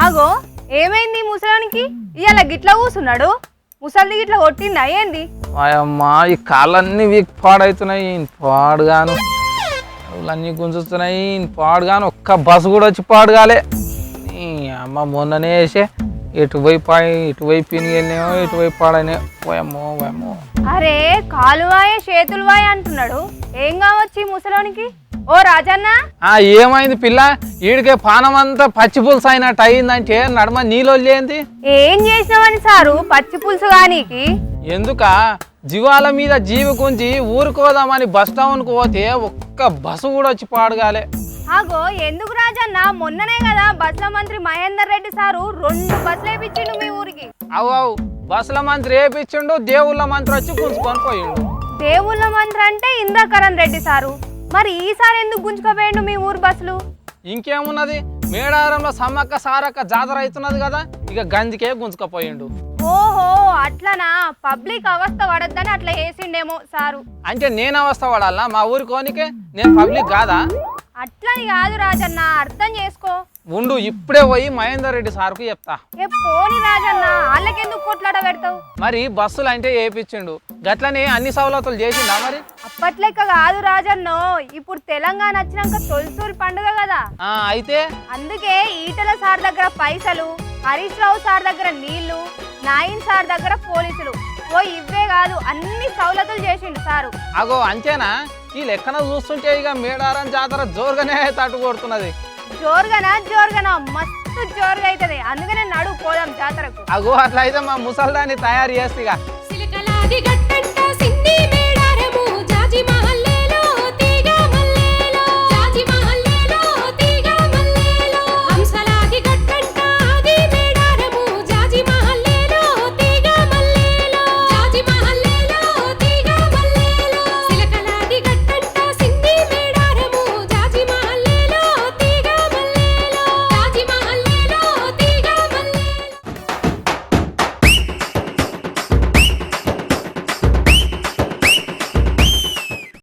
ఆగో ఏమైంది ముసలానికి ఇవాళ గిట్లా కూసున్నాడు? ముసలిది గిట్లా కొట్టిందా ఏంది? అమ్మా ఈ కాళ్ళన్నీ వీక్ పాడవుతున్నాయి పాడుగాను, అన్నీ గుంజుతున్నాయి పాడుగాను. ఒక్క బస్సు కూడా వచ్చి పాడుగాలే. అమ్మ మొన్ననే వేసే ఎటువైపు ఇటువైపు వెళ్ళినేమో ఇటువైపు పాడనే పోయమ్మో పోయమ్మో. అరే కాలువాయే చేతులు వాయ అంటున్నాడు. ఏం కావచ్చు ఈ ముసలోనికి? ఓ రాజన్న ఏమైంది పిల్ల? ఈడికే పానం అంతా పచ్చి పులుసు అయినట్టు అయిందంటే నడమ నీళ్ళు ఏంది? ఏం చేసినావని సారు పచ్చి పులుసు గానీకి? ఎందుక జీవాల మీద జీవి గుంజి ఊరుకోదామని బస్ టౌన్కు పోతే ఒక్క బస్సు కూడా వచ్చి పాడుగాలే. ఆగో ఎందుకు రాజన్న? మొన్ననే కదా బస్సుల మంత్రి మహేందర్ రెడ్డి సారు 2 బస్సులు వేపించిండు మీ ఊరికి. అవు బస్సుల మంత్రి వేపించిండు, దేవుళ్ళ మంత్రి వచ్చి గుంజుకొని పోయిండు. దేవుళ్ళ మంత్రి అంటే ఇంద్రకరణ్ రెడ్డి సారు. మరి ఈసారి ఎందుకు గుంజుకోపోయిండు మీ ఊరు బస్సులు? ఇంకేమున్నది, మేడారంలో సమ్మక్క సారక్క జాతర అవుతున్నది కదా, ఇక గంజికే గుంజుకపోయిండు. ఓహో అట్లనా? పబ్లిక్ అవస్థ పడద్దని అట్లా వేసిండేమో సారు. అంటే నేను అవస్థ పడాలా మా ఊరి కోనికే? నేను పబ్లిక్ కాదా? అట్లని కాదు రాజన్న, అర్థం చేసుకో. ఉండు ఇప్పుడే పోయి మహేందర్ రెడ్డి సార్కు చెప్తా. పోని రాజన్న, వాళ్ళకెందుకు కొట్లాడ పెడతావు? మరి బస్సులు అంటే వేపించిండు, గట్లనే అన్ని సవలతులు చేసిండా మరి? అప్పట్లెక్క కాదు రాజన్నో, ఇప్పుడు తెలంగాణ వచ్చినాక తొలిసూరి పండుగ కదా. అయితే అందుకే ఈటల సార్ దగ్గర పైసలు, హరీష్ రావు సార్ దగ్గర నీళ్లు, నాయిన్ సార్ దగ్గర పోలీసులు, ఇవే కాదు అన్ని సౌలతులు చేసిండు సారు. అగో అంతేనా? ఈ లెక్కన చూస్తుంటే ఇక మేడారం జాతర జోరుగానే తట్టు కొడుతున్నది. జోరుగానా మస్తు జోరుగా అవుతుంది. అందుకనే నడువు పోదాం జాతరకు. అగో అట్లా అయితే మా ముసల్దాన్ని తయారు చేస్తే